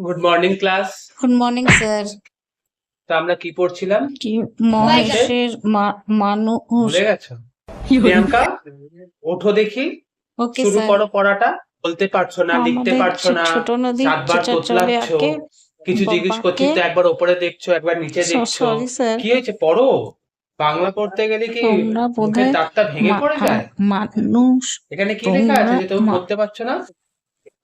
Good morning class. Good morning sir. তো আমরা কি পড়ছিলাম? কি মহেশের মানুষ। ভুলে গেছো? প্রিয়াঙ্কা, ওঠো দেখি, ওকে শুরু স্যার। করো পড়াটা। বলতে পারছো না, লিখতে আমাদের পারছো না, ছোট নদী 7 বার চলে তোতলাচ্ছ, আঁকে কিছু জিজ্ঞেস করছি বাবাকে। তো একবার ওপরে দেখছো একবার নিচে দেখছো। সরি স্যার, কি হয়েছে, পড়ো। বাংলা পড়তে গেলে কি তোমরা মুখের বোধহয় দাঁতটা ভেঙে পড়ে যায়? মানুষ। এখানে কি লেখা আছে তোমরা যে তুমি পড়তে পারছো না?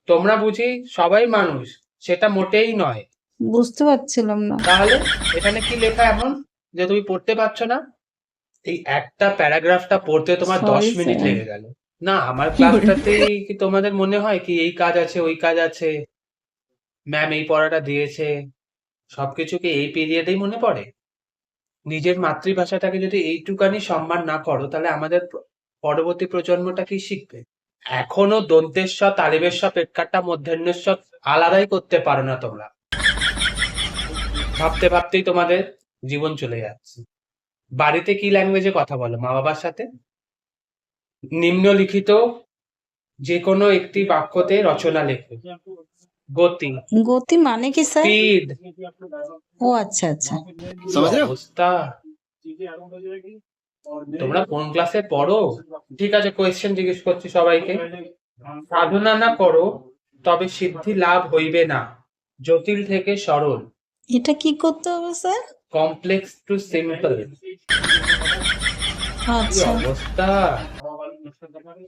তোমরা বুঝি সবাই মানুষ? সেটা মোটেই নয়। বুঝতে পারছিলাম না। তাহলে এখানে কি লেখা এমন যে তুমি পড়তে পারছো না? এই একটা প্যারাগ্রাফটা পড়তে তোমার সরি 10 মিনিট স্যার। লেগে গেল। না, আমার ক্লাসটাতেই কি তোমাদের মনে হয় কি এই কাজ আছে ওই কাজ আছে, ম্যাম এই পড়াটা দিয়েছে, সবকিছু কি এই পিরিয়ডেই মনে পড়ে? নিজের মাতৃভাষাটাকে যদি এইটুকানি সম্মান না করো তাহলে আমাদের পরবর্তী প্রজন্মটা কি শিখবে? এখনো দন্তেস্ব তালিবেস্ব পেটকাট্টা মধ্যাহ্নস্ব আলাদাই করতে পারো না তোমরা। ভাবতে ভাবতেই তোমাদের জীবন চলে যাচ্ছে। বাড়িতে কি ল্যাঙ্গুয়েজে কথা বলো মা বাবার সাথে? নিম্নলিখিত যে কোনো একটি বাক্যতে রচনা লেখো। গতি, গতি মানে কি স্যার? স্পিড। ও আচ্ছা আচ্ছা। কি অবস্থা! তোমরা কোন ক্লাসে পড়ো? ঠিক আছে, কোয়েশ্চেন জিজ্ঞেস করছি সবাইকে। সাধনা না করো তবে সিদ্ধি লাভ হইবে না, জটিল থেকে সরল, এটা কি করতে হবে স্যার? Complex two simple. কি আচ্ছা। অবস্থা!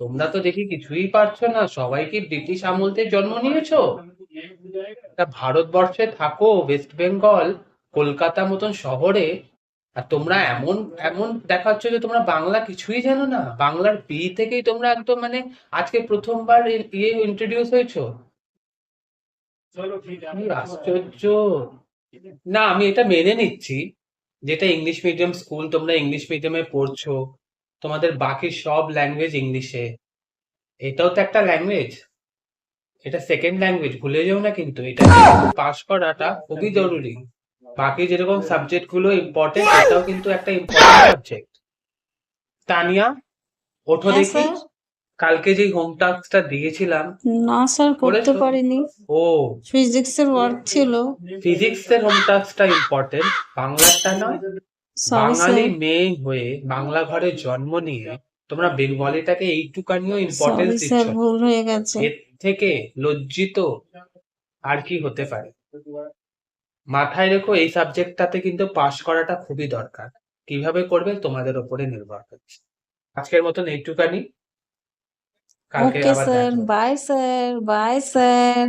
তোমরা তো দেখি কিছুই পারছো না। সবাই কি ব্রিটিশ আমলতে জন্ম নিয়েছো? তা ভারতবর্ষে থাকো, ওয়েস্ট বেঙ্গল, কলকাতা মতন শহরে, আর তোমরা এমন এমন দেখাচ্ছ যে তোমরা বাংলা কিছুই জানো না। বাংলার বি থেকেই তোমরা একদম মানে আজকে প্রথমবার ইয়ে ইন্ট্রোডিউস হয়েছো। কি আশ্চর্য! না, আমি এটা মেনে নিচ্ছি যেটা ইংলিশ মিডিয়াম স্কুল, তোমরা ইংলিশ মিডিয়ামে পড়ছো, তোমাদের বাকি সব ল্যাঙ্গুয়েজ ইংলিশে। এটাও তো একটা ল্যাঙ্গুয়েজ, এটা সেকেন্ড ল্যাঙ্গুয়েজ, ভুলে যেও না কিন্তু। এটা কিন্তু পাস করাটা খুবই জরুরি। বাকি যেরকম সাবজেক্ট গুলো ইম্পর্টেন্ট, এটাও কিন্তু একটা ইম্পর্টেন্ট সাবজেক্ট। তানিয়া, ওঠো হ্যাঁ দেখি। স্যার। কালকে যে হোম টাস্কটা দিয়েছিলাম না স্যার, করতে করেছো? পারিনি। ও, ফিজিক্সের ওয়ার্ক ছিল। ফিজিক্সের হোম টাস্কটা ইম্পর্টেন্ট, বাংলাটা নয়। সরি বাঙালি স্যার। মেয়ে হয়ে বাংলা ঘরে জন্ম নিয়ে তোমরা বেঙ্গলিটাকে এইটুকানিও ইম্পর্টেন্স সরি দিচ্ছ স্যার, না। ভুল হয়ে গেছে। এর থেকে লজ্জিত আর কি হতে পারে? মাথায় রেখো এই সাবজেক্টটাতে কিন্তু পাস করাটা খুবই দরকার। কিভাবে করবে তোমাদের উপরে নির্ভর করছে। আজকের মতন এইটুকানি, কালকে ওকে আবার স্যার, দেখা হবে। Bye sir, bye sir.